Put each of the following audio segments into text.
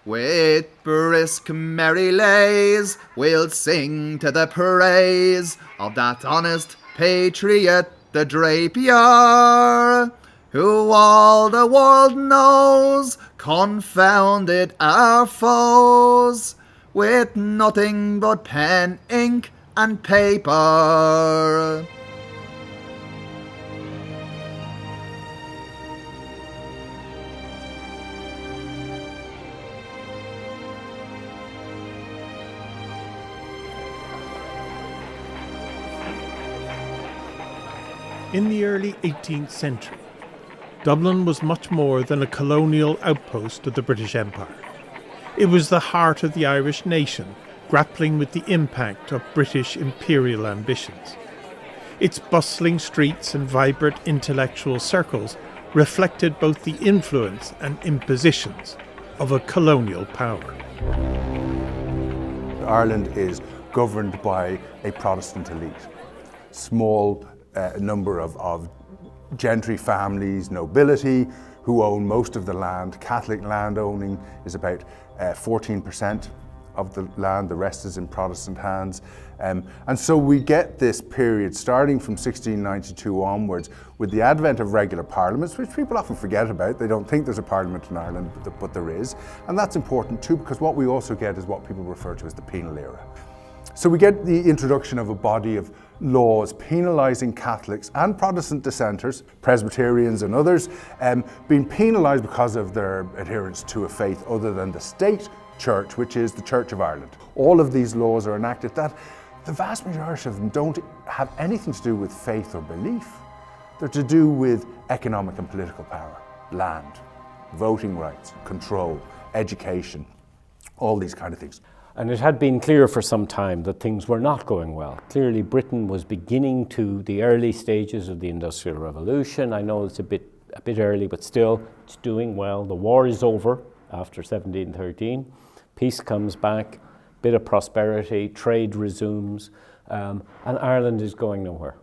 With brisk merry lays, we'll sing to the praise of that honest patriot, the Drapier, who all the world knows confounded our foes with nothing but pen, ink, and paper. In the early 18th century, Dublin was much more than a colonial outpost of the British Empire. It was the heart of the Irish nation, grappling with the impact of British imperial ambitions. Its bustling streets and vibrant intellectual circles reflected both the influence and impositions of a colonial power. Ireland is governed by a Protestant elite. Small number of gentry families, nobility, who own most of the land. Catholic land owning is about 14% of the land, the rest is in Protestant hands. And so we get this period starting from 1692 onwards with the advent of regular parliaments, which people often forget about. They don't think there's a parliament in Ireland, but there is. And that's important too, because what we also get is what people refer to as the penal era. So we get the introduction of a body of laws penalising Catholics and Protestant dissenters, Presbyterians and others, being penalised because of their adherence to a faith other than the state church, which is the Church of Ireland. All of these laws are enacted that the vast majority of them don't have anything to do with faith or belief. They're to do with economic and political power, land, voting rights, control, education, all these kind of things. And it had been clear for some time that things were not going well. Clearly Britain was beginning to the early stages of the Industrial Revolution. I know it's a bit early, but still it's doing well. The war is over after 1713. Peace comes back, bit of prosperity, trade resumes, and Ireland is going nowhere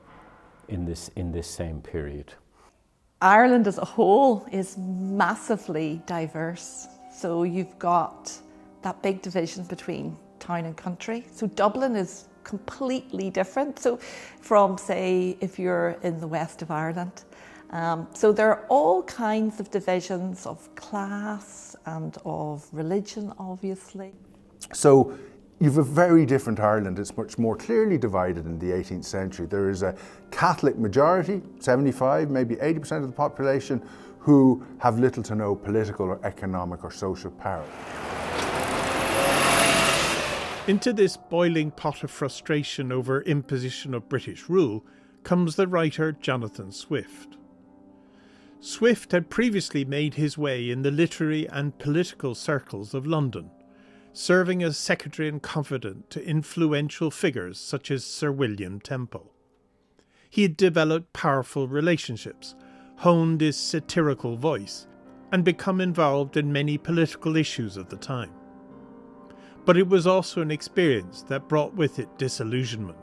in this same period. Ireland as a whole is massively diverse. So you've got that big division between town and country. So Dublin is completely different. So from, say, if you're in the west of Ireland. So there are all kinds of divisions of class and of religion, obviously. So you've a very different Ireland. It's much more clearly divided in the 18th century. There is a Catholic majority, 75, maybe 80% of the population, who have little to no political or economic or social power. Into this boiling pot of frustration over imposition of British rule comes the writer Johnathan Swift. Swift had previously made his way in the literary and political circles of London, serving as secretary and confidant to influential figures such as Sir William Temple. He had developed powerful relationships, honed his satirical voice, and become involved in many political issues of the time. But it was also an experience that brought with it disillusionment.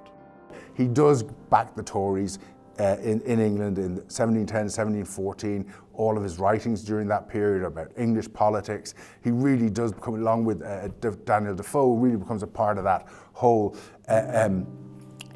He does back the Tories in England in 1710, 1714, all of his writings during that period about English politics. He really does become, along with Daniel Defoe, really becomes a part of that whole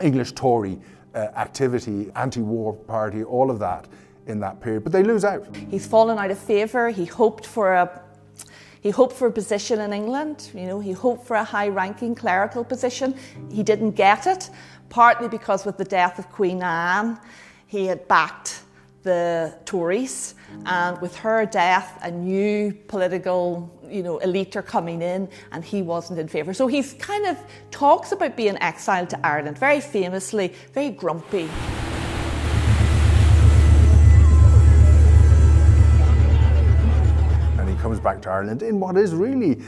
English Tory activity, anti-war party, all of that in that period. But they lose out. He's fallen out of favour. He hoped for a position in England, he hoped for a high-ranking clerical position. He didn't get it, partly because with the death of Queen Anne, he had backed the Tories, and with her death, a new political, elite are coming in, and he wasn't in favour. So he's kind of talks about being exiled to Ireland, very famously, very grumpy. Comes back to Ireland in what is really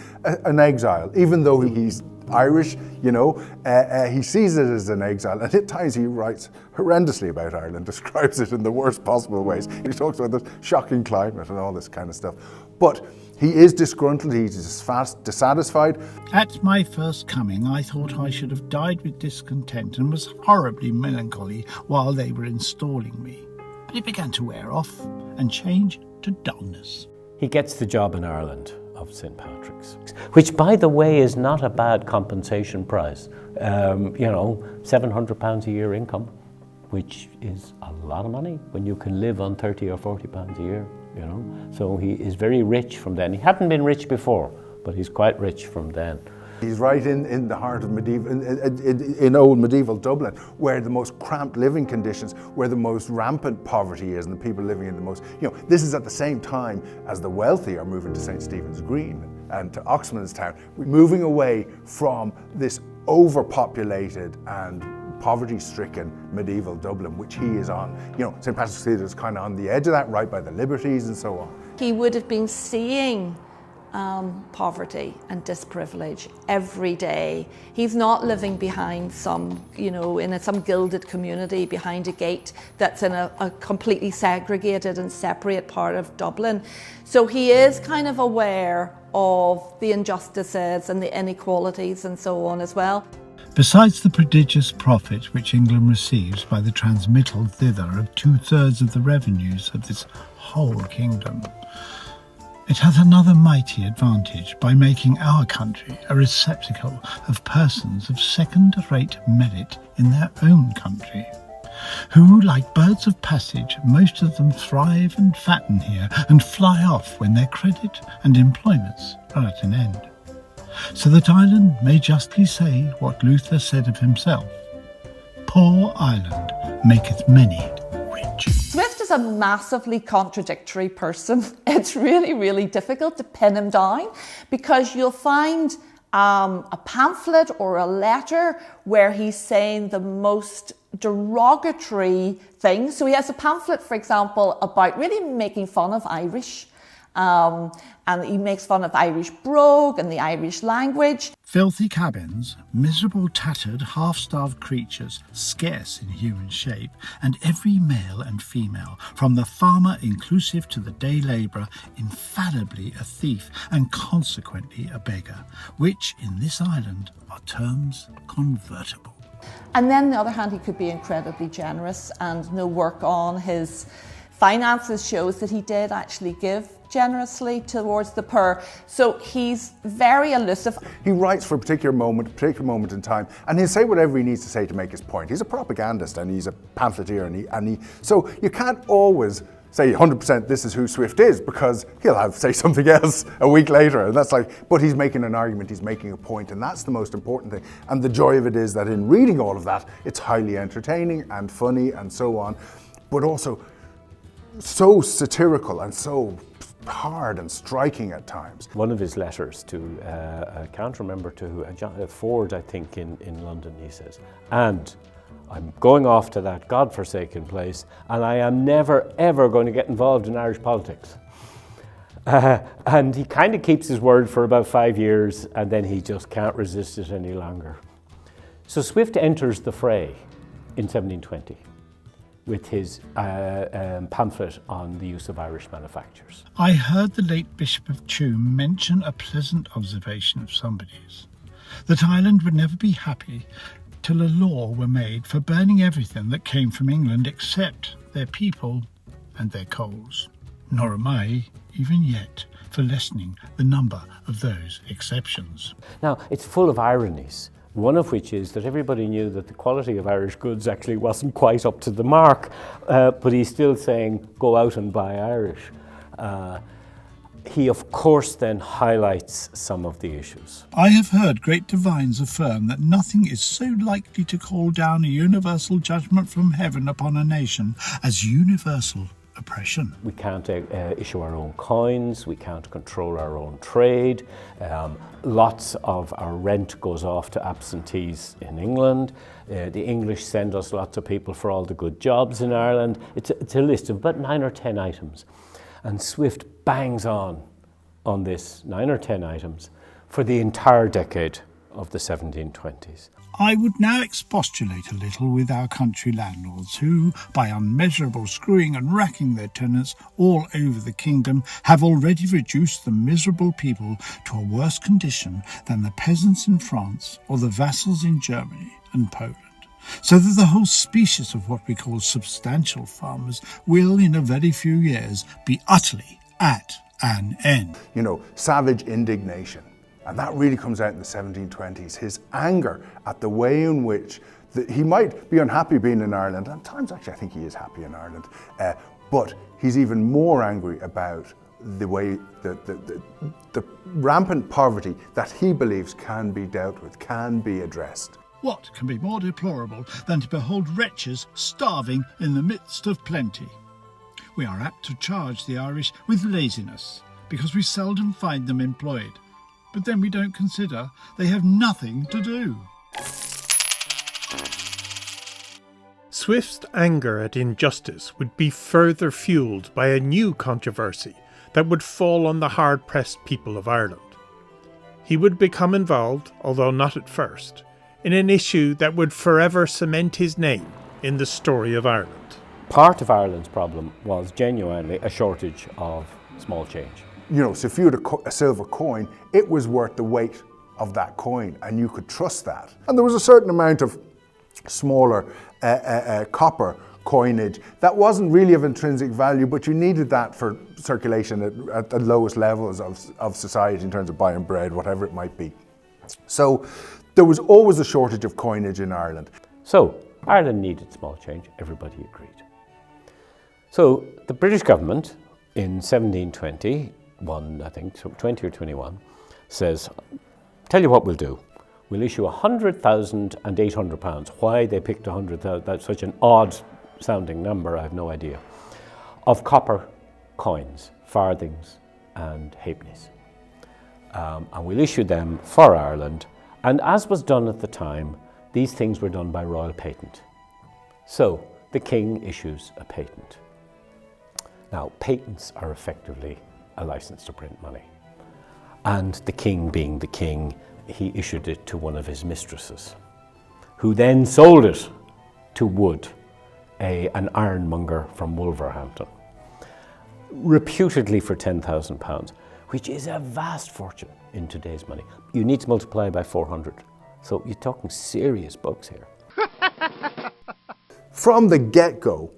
an exile, even though he's Irish, he sees it as an exile, and at times he writes horrendously about Ireland, describes it in the worst possible ways. He talks about the shocking climate and all this kind of stuff. But he is disgruntled, he's dissatisfied. At my first coming, I thought I should have died with discontent and was horribly melancholy while they were installing me. But it began to wear off and change to dullness. He gets the job in Ireland of St. Patrick's, which, by the way, is not a bad compensation prize. £700 a year income, which is a lot of money when you can live on £30 or £40 a year, So he is very rich from then. He hadn't been rich before, but he's quite rich from then. He's right in the heart of medieval, in old medieval Dublin, where the most cramped living conditions, where the most rampant poverty is, and the people living in the most, this is at the same time as the wealthy are moving to St. Stephen's Green and to Oxmanstown, moving away from this overpopulated and poverty-stricken medieval Dublin, which he is on. St. Patrick's Cathedral is kind of on the edge of that, right by the Liberties and so on. He would have been seeing poverty and disprivilege every day. He's not living behind some, in some gilded community behind a gate that's in a completely segregated and separate part of Dublin. So he is kind of aware of the injustices and the inequalities and so on as well. Besides the prodigious profit which England receives by the transmittal thither of 2/3 of the revenues of this whole kingdom, it hath another mighty advantage by making our country a receptacle of persons of second-rate merit in their own country, who, like birds of passage, most of them thrive and fatten here, and fly off when their credit and employments are at an end. So that Ireland may justly say what Luther said of himself, "Poor Ireland maketh many rich." Swift is a massively contradictory person. It's really, really difficult to pin him down, because you'll find a pamphlet or a letter where he's saying the most derogatory things. So he has a pamphlet, for example, about really making fun of Irish. And he makes fun of Irish brogue and the Irish language. Filthy cabins, miserable, tattered, half-starved creatures, scarce in human shape, and every male and female, from the farmer inclusive to the day labourer, infallibly a thief and consequently a beggar, which in this island are terms convertible. And then on the other hand, he could be incredibly generous, and no work on his finances shows that he did actually give generously towards the poor. So he's very elusive. He writes for a particular moment in time, and he'll say whatever he needs to say to make his point. He's a propagandist and he's a pamphleteer, and he so you can't always say 100% this is who Swift is, because he'll say something else a week later, and that's but he's making an argument, he's making a point, and that's the most important thing. And the joy of it is that in reading all of that, it's highly entertaining and funny and so on, but also so satirical and so hard and striking at times. One of his letters to, I can't remember to who, Ford, I think, in London, he says, "And I'm going off to that godforsaken place, and I am never, ever going to get involved in Irish politics." And he kind of keeps his word for about 5 years, and then he just can't resist it any longer. So Swift enters the fray in 1720. With his pamphlet on the use of Irish manufactures. I heard the late Bishop of Tuam mention a pleasant observation of somebody's, that Ireland would never be happy till a law were made for burning everything that came from England except their people and their coals. Nor am I, even yet, for lessening the number of those exceptions. Now, it's full of ironies. One of which is that everybody knew that the quality of Irish goods actually wasn't quite up to the mark, but he's still saying, go out and buy Irish. He, of course, then highlights some of the issues. I have heard great divines affirm that nothing is so likely to call down a universal judgment from heaven upon a nation as universal oppression. We can't issue our own coins, we can't control our own trade, lots of our rent goes off to absentees in England, the English send us lots of people for all the good jobs in Ireland. It's a list of about 9 or 10 items, and Swift bangs on this 9 or 10 items for the entire decade of the 1720s. I would now expostulate a little with our country landlords who, by unmeasurable screwing and racking their tenants all over the kingdom, have already reduced the miserable people to a worse condition than the peasants in France or the vassals in Germany and Poland, so that the whole species of what we call substantial farmers will, in a very few years, be utterly at an end. You know, savage indignation. And that really comes out in the 1720s. His anger at the way in which he might be unhappy being in Ireland, and at times actually I think he is happy in Ireland, but he's even more angry about the way the rampant poverty that he believes can be dealt with, can be addressed. What can be more deplorable than to behold wretches starving in the midst of plenty? We are apt to charge the Irish with laziness, because we seldom find them employed. But then we don't consider they have nothing to do. Swift's anger at injustice would be further fuelled by a new controversy that would fall on the hard-pressed people of Ireland. He would become involved, although not at first, in an issue that would forever cement his name in the story of Ireland. Part of Ireland's problem was genuinely a shortage of small change. You know, so if you had a silver coin, it was worth the weight of that coin, and you could trust that. And there was a certain amount of smaller copper coinage that wasn't really of intrinsic value, but you needed that for circulation at the lowest levels of society in terms of buying bread, whatever it might be. So there was always a shortage of coinage in Ireland. So Ireland needed small change, everybody agreed. So the British government in 1721, I think, so 20 or 21, says, tell you what we'll do. We'll issue £100,800. Why they picked 100,000, that's such an odd sounding number, I have no idea, of copper coins, farthings and halfpennies. And we'll issue them for Ireland. And as was done at the time, these things were done by royal patent. So the king issues a patent. Now, patents are effectively a license to print money. And the king being the king, he issued it to one of his mistresses, who then sold it to Wood, an ironmonger from Wolverhampton, reputedly for £10,000, which is a vast fortune in today's money. You need to multiply by 400. So you're talking serious bucks here. From the get-go,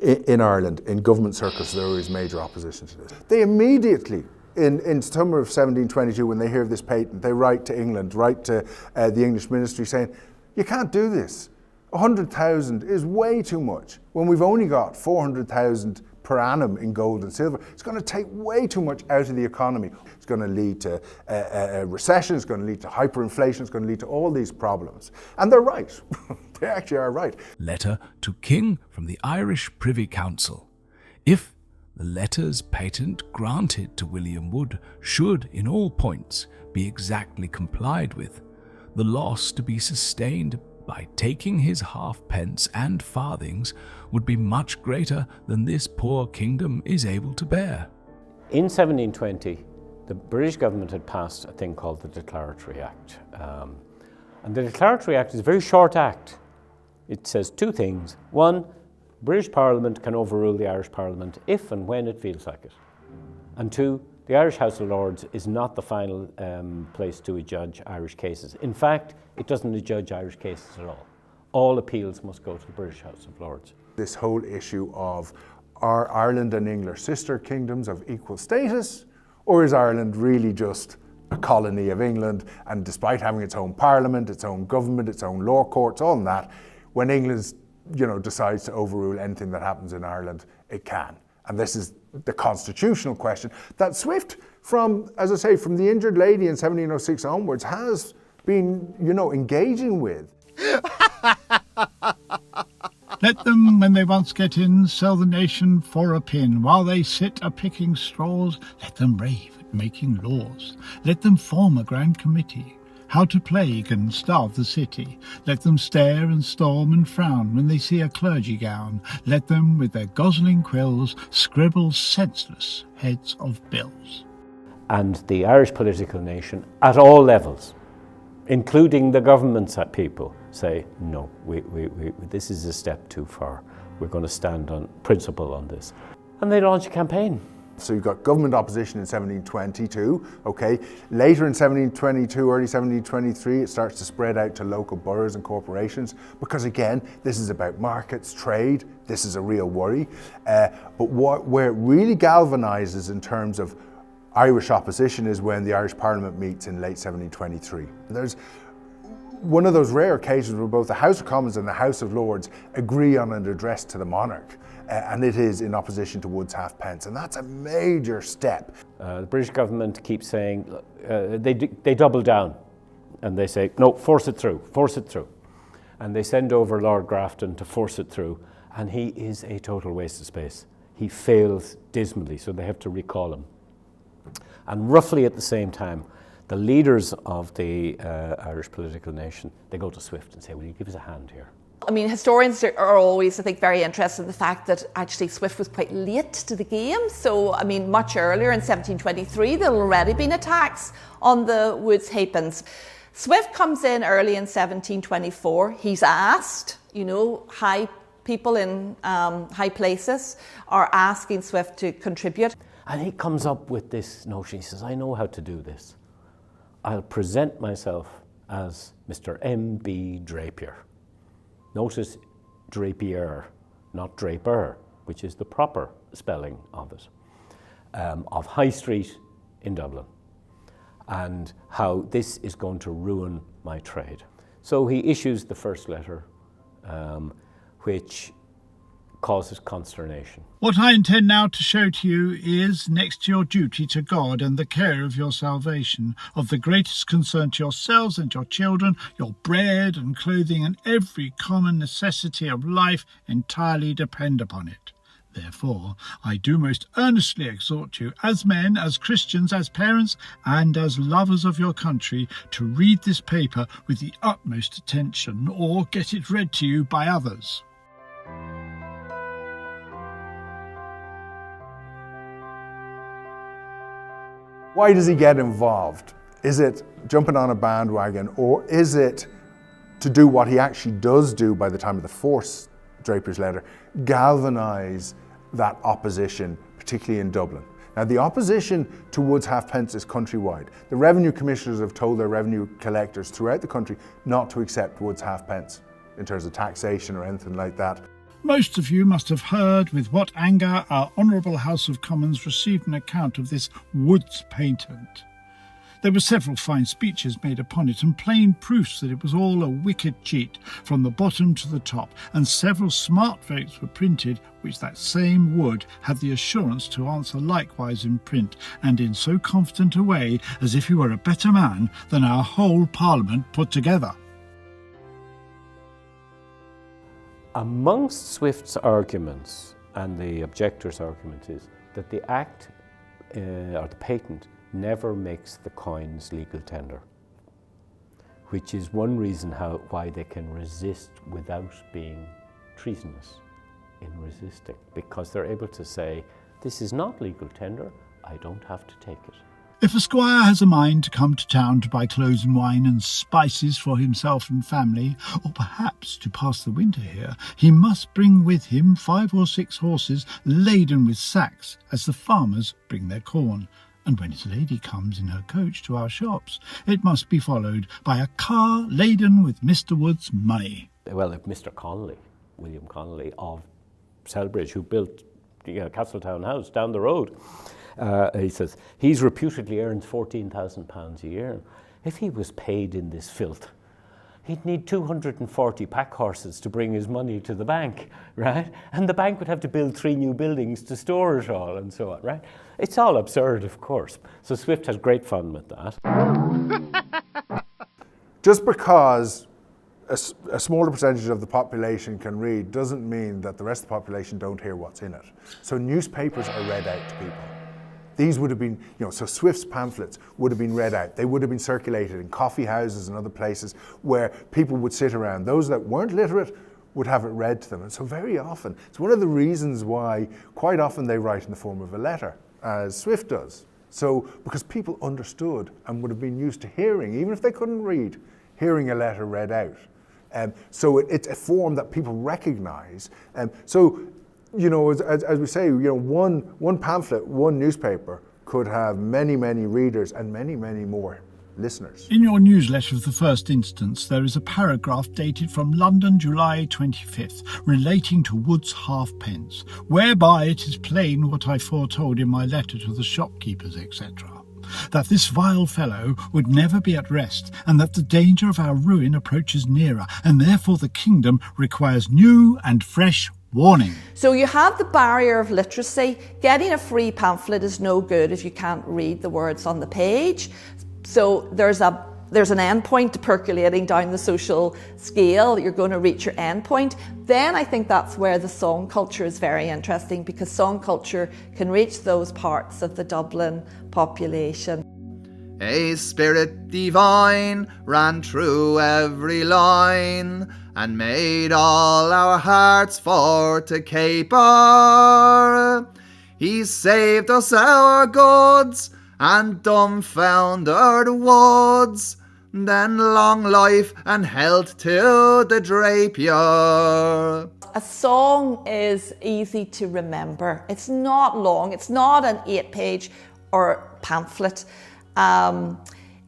in Ireland, in government circles, there was major opposition to this. They immediately, in summer of 1722, when they hear of this patent, they write to England, write to the English ministry saying, you can't do this. 100,000 is way too much. When we've only got 400,000 per annum in gold and silver, it's going to take way too much out of the economy. It's going to lead to a recession, it's going to lead to hyperinflation, it's going to lead to all these problems. And they're right. They actually are right. Letter to King from the Irish Privy Council. If the letters patent granted to William Wood should in all points be exactly complied with, the loss to be sustained by taking his halfpence and farthings would be much greater than this poor kingdom is able to bear. In 1720, the British government had passed a thing called the Declaratory Act. And the Declaratory Act is a very short act. It says two things. One, British Parliament can overrule the Irish Parliament if and when it feels like it. And two, the Irish House of Lords is not the final place to adjudge Irish cases. In fact, it doesn't adjudge Irish cases at all. All appeals must go to the British House of Lords. This whole issue of, are Ireland and England sister kingdoms of equal status, or is Ireland really just a colony of England, and despite having its own parliament, its own government, its own law courts, all that, when England decides to overrule anything that happens in Ireland, it can. And this is the constitutional question that Swift, from the Injured Lady in 1706 onwards, has been, engaging with. Let them, when they once get in, sell the nation for a pin. While they sit a-picking straws, let them rave at making laws. Let them form a grand committee, how to plague and starve the city. Let them stare and storm and frown when they see a clergy gown. Let them, with their gosling quills, scribble senseless heads of bills. And the Irish political nation, at all levels, including the governments people, say, no, this is a step too far. We're going to stand on principle on this. And they launch a campaign. So you've got government opposition in 1722, okay. Later in 1722, early 1723, it starts to spread out to local boroughs and corporations, because again, this is about markets, trade, this is a real worry. But where it really galvanizes in terms of Irish opposition is when the Irish Parliament meets in late 1723. There's one of those rare occasions where both the House of Commons and the House of Lords agree on an address to the monarch. And it is in opposition to Wood's halfpence, and that's a major step. The British government keeps saying, they double down, and they say, no, force it through. And they send over Lord Grafton to force it through, and he is a total waste of space. He fails dismally, so they have to recall him. And roughly at the same time, the leaders of the Irish political nation, they go to Swift and say, will you give us a hand here? I mean, historians are always, I think, very interested in the fact that actually Swift was quite late to the game. So, I mean, much earlier in 1723, there had already been attacks on the Woods halfpence. Swift comes in early in 1724. He's asked, high people in high places are asking Swift to contribute. And he comes up with this notion. He says, I know how to do this. I'll present myself as Mr. M.B. Drapier. Notice Drapier, not Draper, which is the proper spelling of it, of High Street in Dublin, and how this is going to ruin my trade. So he issues the first letter, which causes consternation. What I intend now to show to you is, next to your duty to God and the care of your salvation, of the greatest concern to yourselves and your children, your bread and clothing and every common necessity of life entirely depend upon it. Therefore, I do most earnestly exhort you, as men, as Christians, as parents, and as lovers of your country, to read this paper with the utmost attention, or get it read to you by others. Why does he get involved? Is it jumping on a bandwagon, or is it to do what he actually does do by the time of the fourth Drapier's letter, galvanise that opposition, particularly in Dublin? Now, the opposition to Wood's halfpence is countrywide. The revenue commissioners have told their revenue collectors throughout the country not to accept Wood's halfpence in terms of taxation or anything like that. Most of you must have heard with what anger our Honourable House of Commons received an account of this Woods patent. There were several fine speeches made upon it, and plain proofs that it was all a wicked cheat from the bottom to the top, and several smart votes were printed, which that same Wood had the assurance to answer likewise in print, and in so confident a way as if he were a better man than our whole Parliament put together. Amongst Swift's arguments, and the objector's argument, is that the Act, or the patent, never makes the coins legal tender, which is one reason why they can resist without being treasonous in resisting, because they're able to say, this is not legal tender, I don't have to take it. If a squire has a mind to come to town to buy clothes and wine and spices for himself and family, or perhaps to pass the winter here, he must bring with him 5 or 6 horses laden with sacks, as the farmers bring their corn. And when his lady comes in her coach to our shops, it must be followed by a car laden with Mr. Wood's money. Well, if Mr. Connolly, William Connolly of Selbridge, who built the Castletown House down the road, he says, he's reputedly earns £14,000 a year. If he was paid in this filth, he'd need 240 pack horses to bring his money to the bank, right? And the bank would have to build 3 new buildings to store it all and so on, right? It's all absurd, of course. So Swift has great fun with that. Just because a smaller percentage of the population can read doesn't mean that the rest of the population don't hear what's in it. So newspapers are read out to people. These would have been, so Swift's pamphlets would have been read out. They would have been circulated in coffee houses and other places where people would sit around. Those that weren't literate would have it read to them. And so very often, it's one of the reasons why quite often they write in the form of a letter, as Swift does. So, because people understood and would have been used to hearing, even if they couldn't read, hearing a letter read out. So it's a form that people recognise. So you know, as we say, you know, one pamphlet, one newspaper could have many, many readers and many, many more listeners. In your newsletter of the first instance, there is a paragraph dated from London, July 25th, relating to Wood's halfpence, whereby it is plain what I foretold in my letter to the shopkeepers, etc., that this vile fellow would never be at rest, and that the danger of our ruin approaches nearer, and therefore the kingdom requires new and fresh warning. So you have the barrier of literacy. Getting a free pamphlet is no good if you can't read the words on the page. So there's an endpoint to percolating down the social scale. You're going to reach your endpoint. Then I think that's where the song culture is very interesting, because song culture can reach those parts of the Dublin population. A spirit divine ran through every line and made all our hearts for to caper. He saved us our goods and dumbfoundered woods. Then long life and health to the Drapier. A song is easy to remember. It's not long. It's not an 8-page or pamphlet.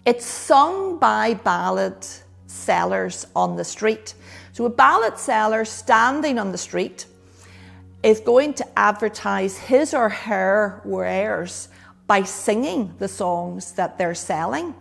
It's sung by ballad sellers on the street. So a ballad seller standing on the street is going to advertise his or her wares by singing the songs that they're selling,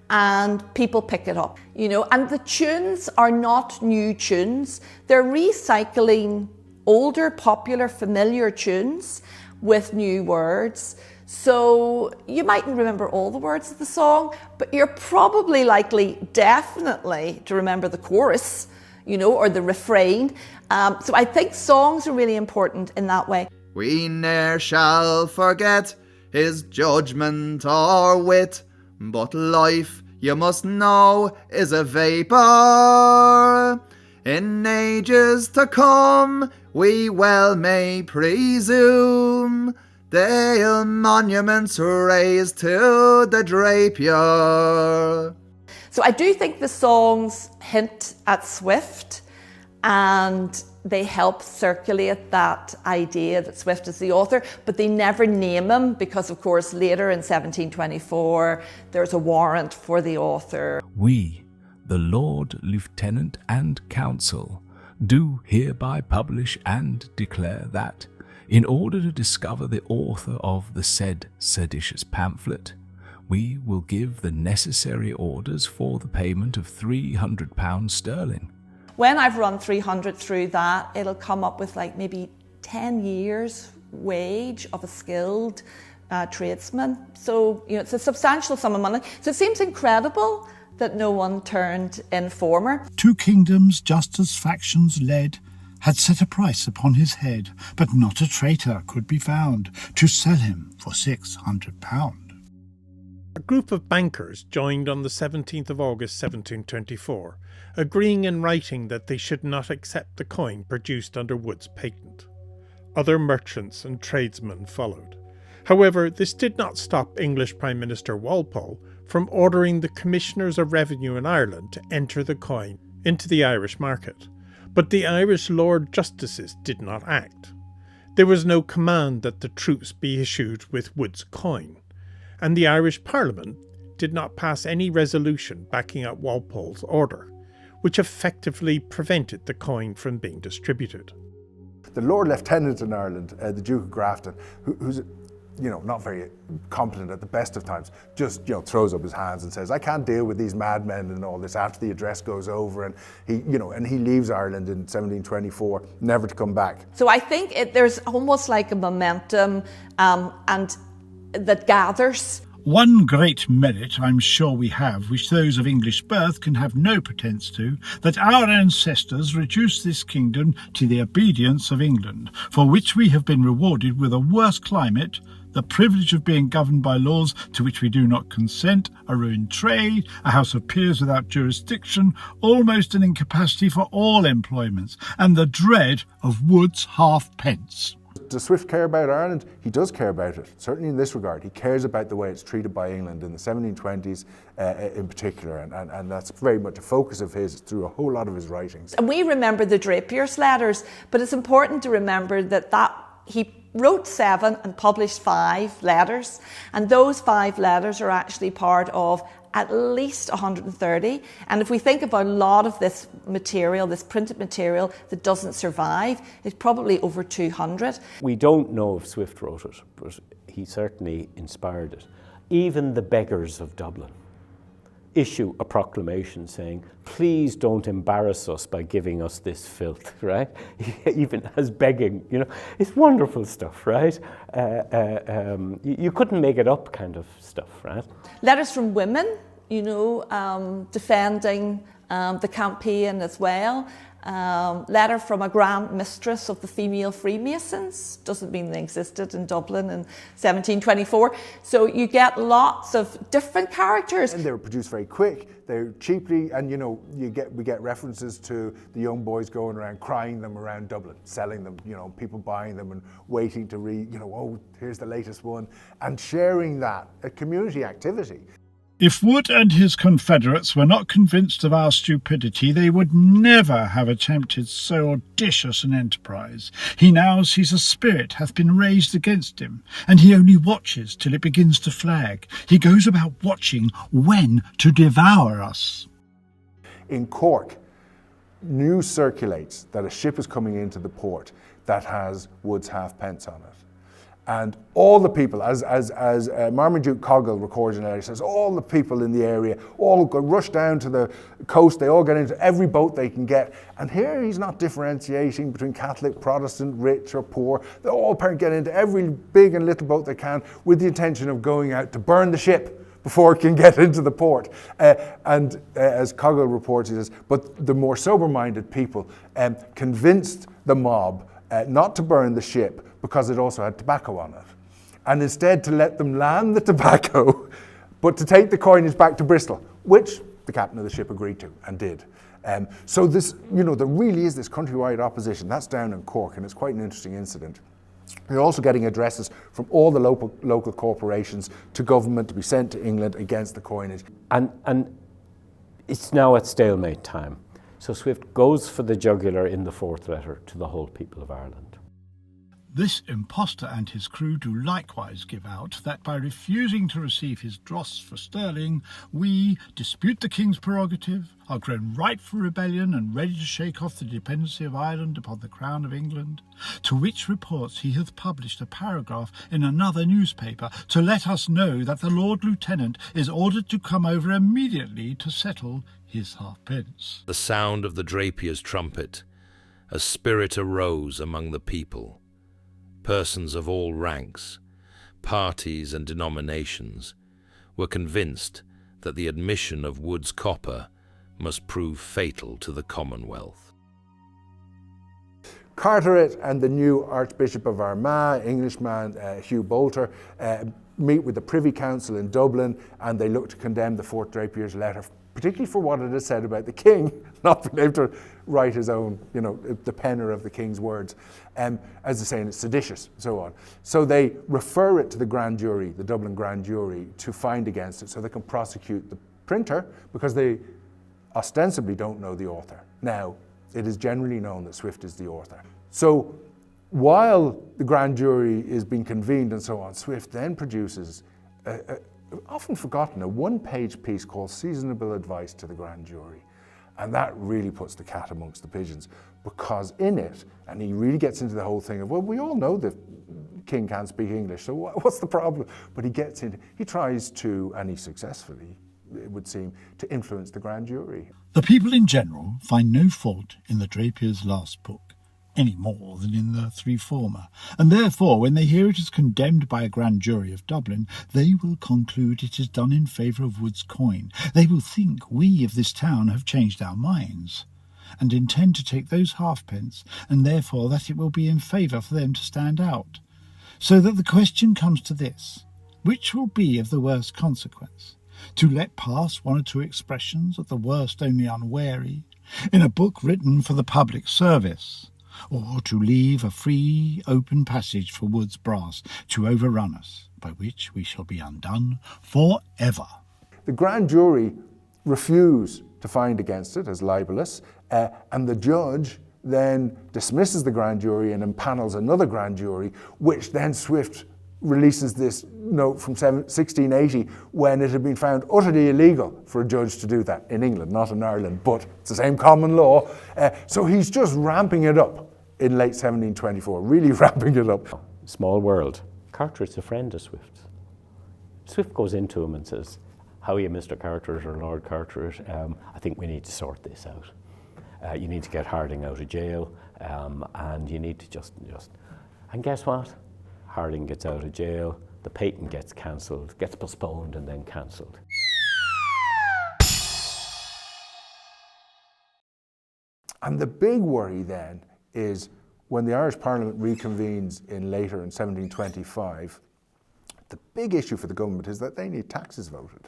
and people pick it up, you know, and the tunes are not new tunes. They're recycling older, popular, familiar tunes with new words. So you mightn't remember all the words of the song, but you're probably definitely to remember the chorus, you know, or the refrain. So I think songs are really important in that way. We ne'er shall forget his judgment or wit, but life, you must know, is a vapour. In ages to come, we well may presume, they'll monuments raise to the Drapier. So I do think the songs hint at Swift, and they help circulate that idea that Swift is the author, but they never name him because, of course, later in 1724, there's a warrant for the author. We, the Lord Lieutenant and Council, do hereby publish and declare that, in order to discover the author of the said seditious pamphlet, we will give the necessary orders for the payment of £300 sterling. When I've run 300 through that, it'll come up with maybe 10 years' wage of a skilled tradesman. So, you know, it's a substantial sum of money. So it seems incredible that no one turned informer. 2 kingdoms, just as factions led, had set a price upon his head, but not a traitor could be found to sell him for £600. A group of bankers joined on the 17th of August 1724, agreeing in writing that they should not accept the coin produced under Wood's patent. Other merchants and tradesmen followed. However, this did not stop English Prime Minister Walpole from ordering the Commissioners of Revenue in Ireland to enter the coin into the Irish market. But the Irish Lord Justices did not act. There was no command that the troops be issued with Wood's coin, and the Irish Parliament did not pass any resolution backing up Walpole's order, which effectively prevented the coin from being distributed. The Lord Lieutenant in Ireland, the Duke of Grafton, who's not very competent at the best of times, just throws up his hands and says, "I can't deal with these madmen and all this." After the address goes over, and he leaves Ireland in 1724, never to come back. So I think there's almost like a momentum, and that gathers. One great merit I'm sure we have, which those of English birth can have no pretence to, that our ancestors reduced this kingdom to the obedience of England, for which we have been rewarded with a worse climate, the privilege of being governed by laws to which we do not consent, a ruined trade, a house of peers without jurisdiction, almost an incapacity for all employments, and the dread of Wood's halfpence. Does Swift care about Ireland? He does care about it, certainly in this regard. He cares about the way it's treated by England in the 1720s in particular, and that's very much a focus of his through a whole lot of his writings. And we remember the Drapier's Letters, but it's important to remember that he wrote 7 and published 5 letters, and those 5 letters are actually part of at least 130. And if we think about a lot of this material, this printed material that doesn't survive, it's probably over 200. We don't know if Swift wrote it, but he certainly inspired it. Even the beggars of Dublin issue a proclamation saying, please don't embarrass us by giving us this filth, right? Even as begging, it's wonderful stuff, right? You couldn't make it up kind of stuff, right? Letters from women, defending the campaign as well. Letter from a Grand Mistress of the female Freemasons. Doesn't mean they existed in Dublin in 1724. So you get lots of different characters. And they were produced very quick. They're cheaply, and we get references to the young boys going around crying them around Dublin, selling them. People buying them and waiting to read. Oh, here's the latest one, and sharing that, a community activity. If Wood and his confederates were not convinced of our stupidity, they would never have attempted so audacious an enterprise. He now sees a spirit hath been raised against him, and he only watches till it begins to flag. He goes about watching when to devour us. In Cork, news circulates that a ship is coming into the port that has Wood's halfpence on it. And all the people, as Marmaduke Coggle records in a letter, he says, all the people in the area all rush down to the coast, they all get into every boat they can get. And here he's not differentiating between Catholic, Protestant, rich or poor. They all get into every big and little boat they can with the intention of going out to burn the ship before it can get into the port. As Coggle reports, he says, but the more sober-minded people convinced the mob not to burn the ship because it also had tobacco on it, and instead to let them land the tobacco, but to take the coinage back to Bristol, which the captain of the ship agreed to and did. So this, there really is this countrywide opposition. That's down in Cork, and it's quite an interesting incident. You're also getting addresses from all the local corporations to government to be sent to England against the coinage. And it's now at stalemate time. So Swift goes for the jugular in the 4th letter to the whole people of Ireland. This impostor and his crew do likewise give out that by refusing to receive his dross for sterling, we dispute the king's prerogative, are grown ripe for rebellion and ready to shake off the dependency of Ireland upon the crown of England, to which reports he hath published a paragraph in another newspaper to let us know that the Lord Lieutenant is ordered to come over immediately to settle his halfpence. The sound of the Drapier's trumpet, a spirit arose among the people. Persons of all ranks, parties and denominations were convinced that the admission of Wood's copper must prove fatal to the Commonwealth. Carteret and the new Archbishop of Armagh, Englishman Hugh Boulter, meet with the Privy Council in Dublin, and they look to condemn the 4th Drapier's letter, particularly for what it has said about the king, not being able to write his own, the penner of the king's words. As they say, it's seditious, and so on. So they refer it to the grand jury, the Dublin grand jury, to find against it so they can prosecute the printer, because they ostensibly don't know the author. Now, it is generally known that Swift is the author. So while the grand jury is being convened and so on, Swift then produces often forgotten, a one-page piece called Seasonable Advice to the Grand Jury. And that really puts the cat amongst the pigeons, because in it, and he really gets into the whole thing of, well, we all know the king can't speak English, so what's the problem? But he tries to, and he successfully, it would seem, to influence the grand jury. The people in general find no fault in the Drapier's last book, any more than in the 3 former, and therefore when they hear it is condemned by a grand jury of Dublin, they will conclude it is done in favour of Wood's coin. They will think we of this town have changed our minds, and intend to take those halfpence, and therefore that it will be in favour for them to stand out. So that the question comes to this: which will be of the worst consequence? To let pass 1 or 2 expressions, at the worst only unwary, in a book written for the public service, or to leave a free, open passage for Wood's brass to overrun us, by which we shall be undone for ever. The grand jury refuse to find against it as libelous, and the judge then dismisses the grand jury and impanels another grand jury, which then Swift releases this note from 1680 when it had been found utterly illegal for a judge to do that in England, not in Ireland, but it's the same common law. So he's just ramping it up in late 1724, really ramping it up. Small world. Carteret's a friend of Swift's. Swift goes into him and says, "How are you, Mr. Carteret or Lord Carteret? I think we need to sort this out. You need to get Harding out of jail, and you need to just... And guess what? Harding gets out of jail, the patent gets cancelled, gets postponed and then cancelled. And the big worry then is when the Irish Parliament reconvenes later in 1725, the big issue for the government is that they need taxes voted.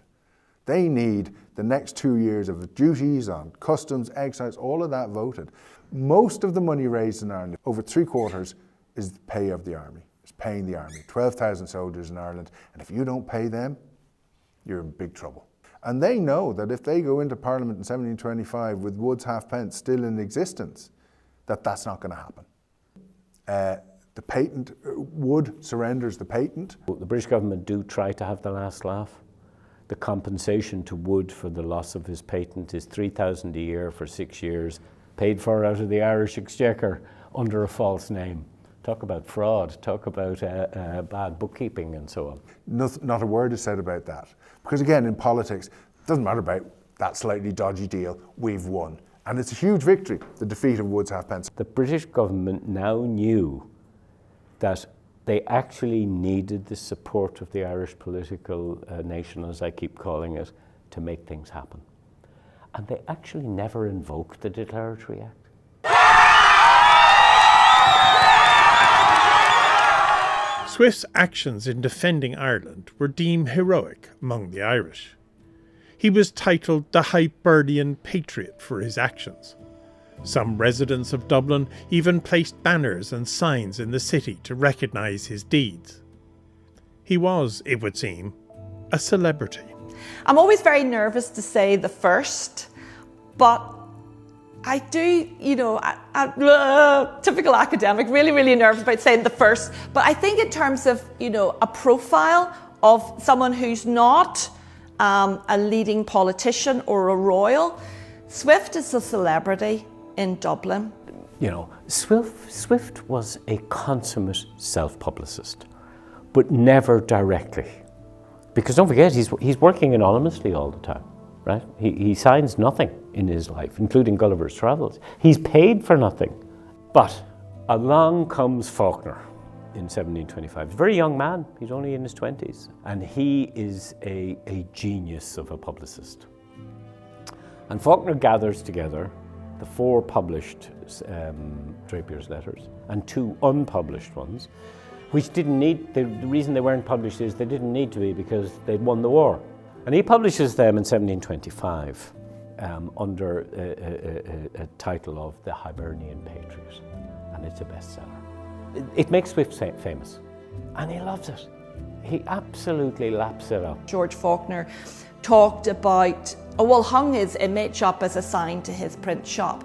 They need the next 2 years of duties on customs, excise, all of that voted. Most of the money raised in Ireland, over 3/4, is the pay of the army. It's paying the army. 12,000 soldiers in Ireland, and if you don't pay them, you're in big trouble. And they know that if they go into Parliament in 1725 with Wood's halfpence still in existence, that's not going to happen. The patent, Wood surrenders the patent. The British government do try to have the last laugh. The compensation to Wood for the loss of his patent is $3,000 a year for 6 years, paid for out of the Irish Exchequer under a false name. Talk about fraud, talk about bad bookkeeping and so on. Not a word is said about that. Because again, in politics, it doesn't matter about that slightly dodgy deal, we've won. And it's a huge victory, the defeat of Wood's halfpence. The British government now knew that they actually needed the support of the Irish political nation, as I keep calling it, to make things happen. And they actually never invoked the Declaratory Act. Swift's actions in defending Ireland were deemed heroic among the Irish. He was titled the Hibernian Patriot for his actions. Some residents of Dublin even placed banners and signs in the city to recognise his deeds. He was, it would seem, a celebrity. I'm always very nervous to say the first, but I do, typical academic, really nervous about saying the first. But I think in terms of, a profile of someone who's not a leading politician or a royal, Swift is a celebrity in Dublin. Swift was a consummate self-publicist, but never directly. Because don't forget, he's working anonymously all the time, right? He signs nothing in his life, including Gulliver's Travels. He's paid for nothing. But along comes Faulkner in 1725. He's a very young man, he's only in his 20s, and he is a genius of a publicist. And Faulkner gathers together the 4 published Drapier's Letters and 2 unpublished ones, which didn't need, the reason they weren't published is they didn't need to be because they'd won the war. And he publishes them in 1725 under a title of The Hibernian Patriot, and it's a bestseller. It makes Swift famous, and he loves it. He absolutely laps it up. George Faulkner talked about, hung his image up as a sign to his print shop,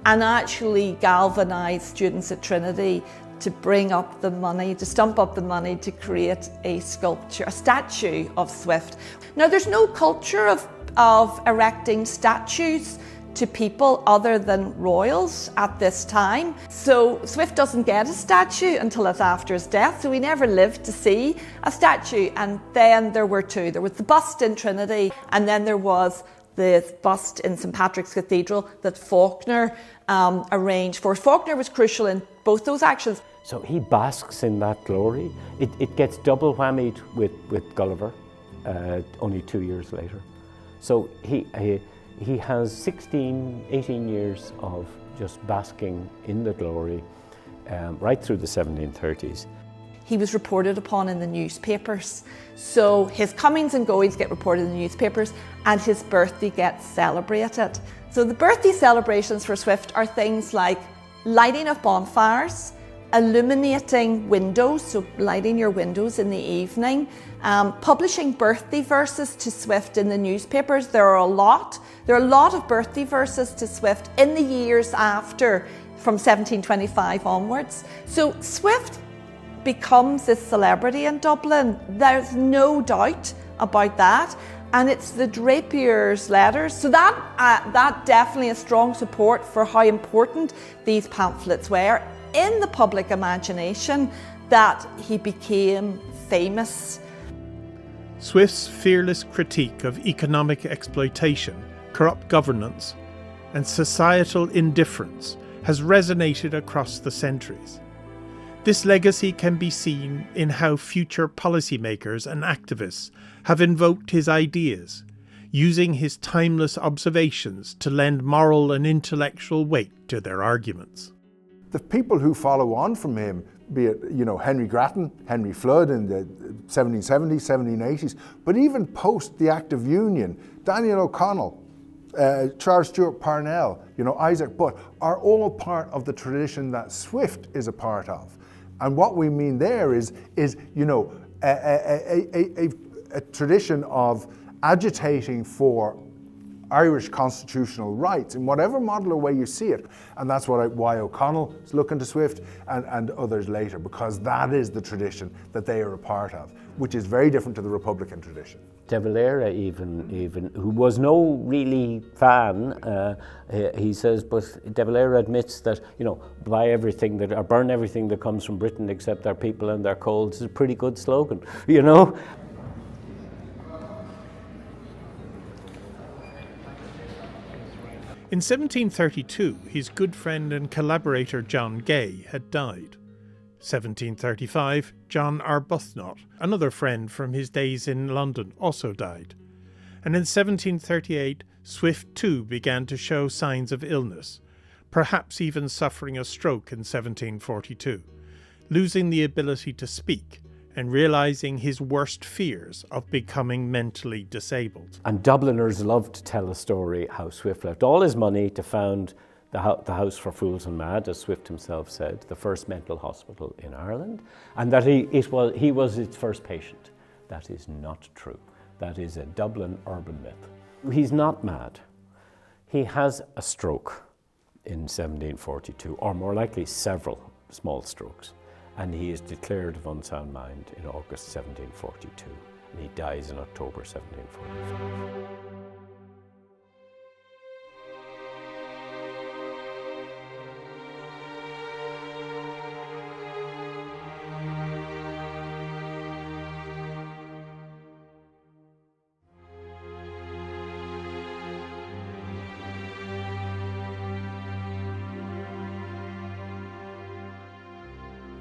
and actually galvanised students at Trinity to bring up the money, to stump up the money to create a sculpture, a statue of Swift. Now, there's no culture of erecting statues to people other than royals at this time. So Swift doesn't get a statue until it's after his death, so he never lived to see a statue. And then there were 2. There was the bust in Trinity, and then there was the bust in St. Patrick's Cathedral that Faulkner arranged for. Faulkner was crucial in both those actions. So he basks in that glory. It gets double whammied with Gulliver, only 2 years later. So he has 18 years of just basking in the glory right through the 1730s. He was reported upon in the newspapers. So his comings and goings get reported in the newspapers, and his birthday gets celebrated. So the birthday celebrations for Swift are things like lighting of bonfires, illuminating windows, so lighting your windows in the evening, publishing birthday verses to Swift in the newspapers. There are a lot of birthday verses to Swift in the years after, from 1725 onwards. So Swift becomes this celebrity in Dublin. There's no doubt about that. And it's the Drapier's Letters. So that definitely is strong support for how important these pamphlets were in the public imagination, that he became famous. Swift's fearless critique of economic exploitation, corrupt governance, and societal indifference has resonated across the centuries. This legacy can be seen in how future policymakers and activists have invoked his ideas, using his timeless observations to lend moral and intellectual weight to their arguments. The people who follow on from him, be it Henry Grattan, Henry Flood in the 1770s, 1780s, but even post the Act of Union, Daniel O'Connell, Charles Stewart Parnell, Isaac Butt, are all part of the tradition that Swift is a part of. And what we mean there is a tradition of agitating for Irish constitutional rights in whatever model or way you see it. And that's why O'Connell is looking to Swift and others later, because that is the tradition that they are a part of, which is very different to the Republican tradition. De Valera even who was no really fan, he says, but De Valera admits that, buy everything or burn everything that comes from Britain except their people and their coal. It's a pretty good slogan, In 1732, his good friend and collaborator John Gay had died. 1735, John Arbuthnot, another friend from his days in London, also died. And in 1738, Swift too began to show signs of illness, perhaps even suffering a stroke in 1742, losing the ability to speak and realising his worst fears of becoming mentally disabled. And Dubliners loved to tell the story how Swift left all his money to found the House for Fools and Mad, as Swift himself said, the first mental hospital in Ireland, and that he was its first patient. That is not true. That is a Dublin urban myth. He's not mad. He has a stroke in 1742, or more likely several small strokes, and he is declared of unsound mind in August 1742, and he dies in October 1745.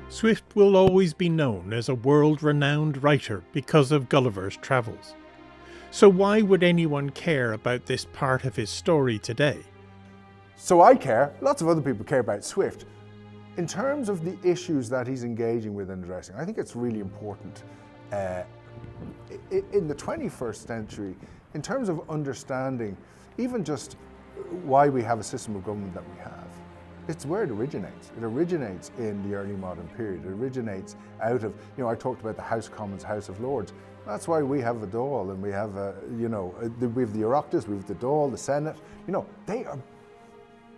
Swift will always be known as a world-renowned writer because of Gulliver's Travels. So why would anyone care about this part of his story today? So I care, lots of other people care about Swift. In terms of the issues that he's engaging with and addressing, I think it's really important in the 21st century, in terms of understanding even just why we have a system of government that we have. It's where it originates. It originates in the early modern period. It originates out of, I talked about the House of Commons, House of Lords. That's why we have a Dáil, and we have we have the Oireachtas, we have the Dáil, the Senate. They are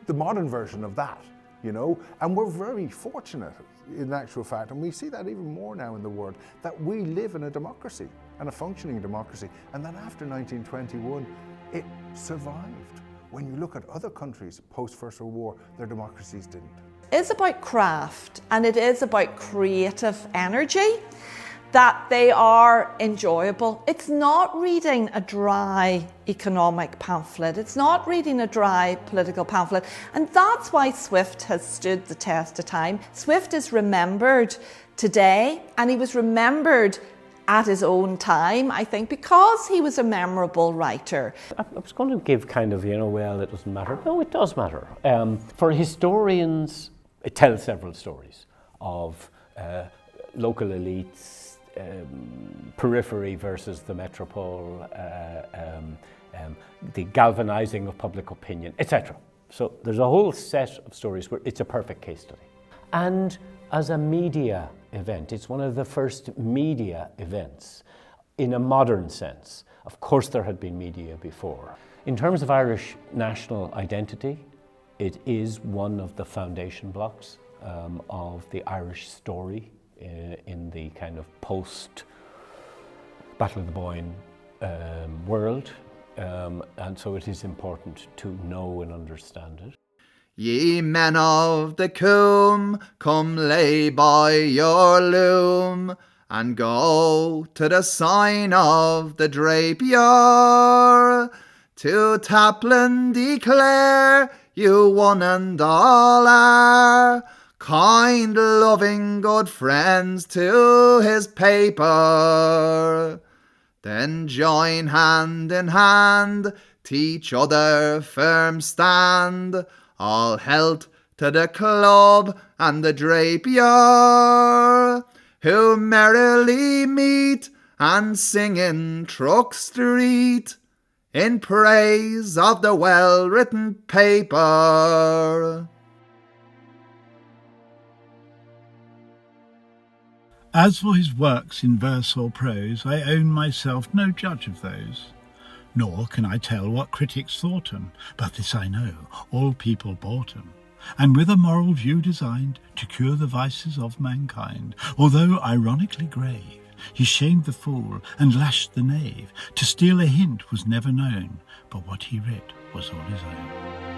the modern version of that, and we're very fortunate in actual fact, and we see that even more now in the world, that we live in a democracy, and a functioning democracy, and that after 1921, it survived. When you look at other countries post-First World War, their democracies didn't. It's about craft, and it is about creative energy, that they are enjoyable. It's not reading a dry economic pamphlet. It's not reading a dry political pamphlet. And that's why Swift has stood the test of time. Swift is remembered today, and he was remembered at his own time, I think, because he was a memorable writer. I was going to give kind of, well, it doesn't matter. No, it does matter. For historians, it tells several stories of local elites, periphery versus the metropole, the galvanizing of public opinion, etc. So there's a whole set of stories where it's a perfect case study. And as a media event, it's one of the first media events in a modern sense. Of course there had been media before. In terms of Irish national identity, it is one of the foundation blocks of the Irish story in the kind of post-Battle of the Boyne world. And so it is important to know and understand it. Ye men of the Coombe, come lay by your loom, and go to the sign of the Drapier, to Taplin declare you one and all are kind, loving, good friends to his paper. Then join hand in hand, teach other firm stand, all health to the club and the Drapier, who merrily meet and sing in Truck Street, in praise of the well-written paper. As for his works in verse or prose, I own myself no judge of those. Nor can I tell what critics thought 'em, but this I know, all people bought 'em, and with a moral view designed to cure the vices of mankind. Although ironically grave, he shamed the fool and lashed the knave. To steal a hint was never known, but what he writ was all his own.